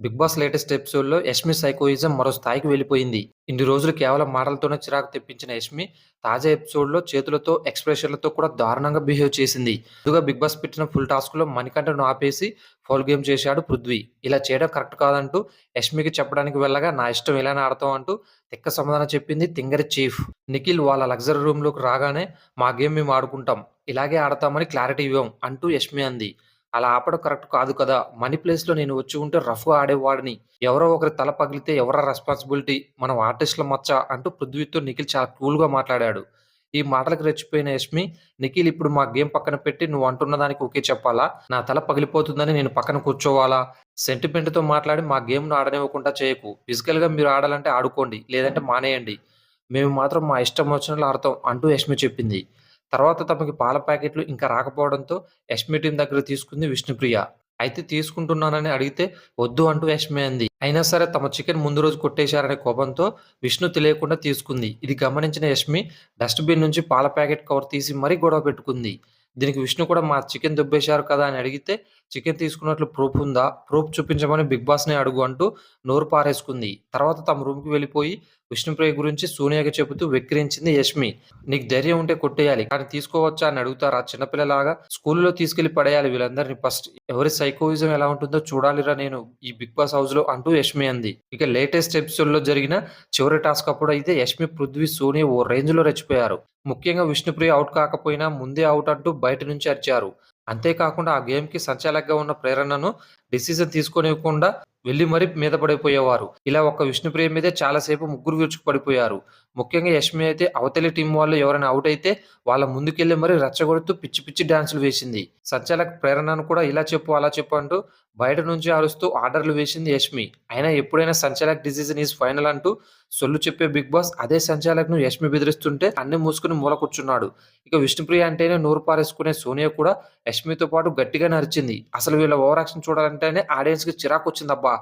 Big boss latest ఎపిసోడ్‌లో Yashmi psychoism మరో స్థాయికి వెళ్ళిపోయింది. ఇన్ని రోజులు కేవలం మాటలతోనే చిరాకు తెప్పించిన యష్మి తాజా ఎపిసోడ్‌లో చేతులతో, ఎక్స్‌ప్రెషన్‌లతో కూడా దారుణంగా బిహేవ్ చేసింది. ముందుగా బిగ్ బాస్ పెట్టిన ఫుల్ టాస్క్‌లో మణికంఠను ఆపేసి ఫౌల్ గేమ్ చేశాడు పృథ్వీ. ఇలా చేయడం కరెక్ట్ కాదంటూ యష్మికి చెప్పడానికి వెళ్ళగా నా ఇష్టం ఇలానే ఆడతాం అంటూ తిక్క సమాధానం చెప్పింది తింగరి చీఫ్. నిఖిల్ వాళ్ళ లగ్జరీ రూమ్‌లోకి రాగానే మా గేమ్ మేము ఆడుకుంటాం. ఇలాగే ఆడతామని క్లారిటీ ఇవ్వం అంటూ యష్మి అంది. అలా ఆపడం కరెక్ట్ కాదు కదా! మనీ ప్లేస్‌లో నేను వచ్చి ఉంటే రఫ్‌గా ఆడేవాడిని. ఎవరో ఒకరి తల పగిలితే ఎవరా రెస్పాన్సిబిలిటీ? మనం ఆర్టిస్ట్‌ల మచ్చ అంటూ పృథ్వీతో నిఖిల్ చాలా కూల్‌గా మాట్లాడాడు. ఈ మాటలకు రెచ్చిపోయిన యష్మి, నిఖిల్ ఇప్పుడు మా గేమ్ పక్కన పెట్టి నువ్వు అంటున్న దానికి ఓకే చెప్పాలా? నా తల పగిలిపోతుందని నేను పక్కన కూర్చోవాలా? సెంటిమెంట్‌తో మాట్లాడి మా గేమ్‌ను ఆడనివ్వకుండా చేయకు. ఫిజికల్‌గా మీరు ఆడాలంటే ఆడుకోండి. లేదంటే మానేయండి. మేము మాత్రం మా ఇష్టం వచ్చినట్లు ఆడతాం అంటూ యష్మి చెప్పింది. తర్వాత తమకి పాల ప్యాకెట్లు ఇంకా రాకపోవడంతో యష్మి టీమ్ దగ్గరకు తీసుకుంది విష్ణుప్రియ. అయితే తీసుకుంటున్నానని అడిగితే వద్దు అంటూ యష్మి అంది. అయినా సరే తమ చికెన్ ముందు రోజు కొట్టేశారనే కోపంతో విష్ణు తెలియకుండా తీసుకుంది. ఇది గమనించిన యష్మి డస్ట్‌బిన్ నుంచి పాల ప్యాకెట్ కవర్ తీసి మరీ గొడవ పెట్టుకుంది. దీనికి విష్ణు కూడా మా చికెన్ దొబ్బేశారు కదా అని అడిగితే చికెన్ తీసుకున్నట్లు ప్రూఫ్ ఉందా? ప్రూఫ్ చూపించమని బిగ్ బాస్‌నే అడుగు అంటూ నోరు పారేసుకుంది. తర్వాత తమ రూమ్‌కి వెళ్ళిపోయి విష్ణుప్రియ గురించి సోనియాకి చెబుతూ వెక్కిరించింది యష్మి. నీకు ధైర్యం ఉంటే కొట్టేయాలి. కానీ తీసుకోవచ్చా అని అడుగుతారా చిన్నపిల్లలాగా? స్కూలులో తీసుకెళ్ళి పడేయాలి వీళ్ళందరిని ఫస్ట్. ఎవరి సైకోయిజం ఎలా ఉంటుందో చూడాలిరా నేను ఈ బిగ్ బాస్ హౌస్‌లో అంటూ యష్మి అంది. ఇక లేటెస్ట్ ఎపిసోడ్‌లో జరిగిన చివరి టాస్క్ అప్పుడైతే యష్మి, పృథ్వీ, సోనియా ఓ రేంజ్‌లో రెచ్చిపోయారు. ముఖ్యంగా విష్ణుప్రియ ఔట్ కాకపోయినా ముందే ఔట్ అంటూ బయట నుంచి అరిచారు. అంతేకాకుండా ఆ గేమ్‌కి సంచాలకుగా ఉన్న ప్రేరణను డిసిషన్ తీసుకోనివ్వకుండా వెళ్లి మరీ మీద పడిపోయేవారు. ఇలా ఒక్క విష్ణుప్రియ మీదే చాలా సేపు ముగ్గురు విరుచుకుపడిపోయారు. ముఖ్యంగా యష్మి అయితే అవతలి టీమ్ వాళ్ళు ఎవరైనా ఔట్ అయితే వాళ్ళ ముందుకెళ్ళి మరీ రెచ్చగొడుతూ పిచ్చి పిచ్చి డాన్సులు వేసింది. సంచాలక్ ప్రేరణను కూడా ఇలా చెప్పు, అలా చెప్పు అంటూ బయట నుంచి అరుస్తూ ఆర్డర్‌లు వేసింది యష్మి. అయినా ఎప్పుడైనా సంచాలక్ డిసిజన్ ఈస్ ఫైనల్ అంటూ సొల్లు చెప్పే బిగ్ బాస్ అదే సంచాలక్‌ను యష్మి బెదిరిస్తుంటే అన్నీ మూసుకొని మూల కూర్చున్నాడు. ఇక విష్ణుప్రియ అంటేనే నోరు పారేసుకునే సోనియా కూడా యష్మితో పాటు గట్టిగానే అరిచింది. అసలు వీళ్ళ ఓవర్ యాక్షన్ చూడాలంటేనే ఆడియన్స్‌కి చిరాకొచ్చిందబ్బా!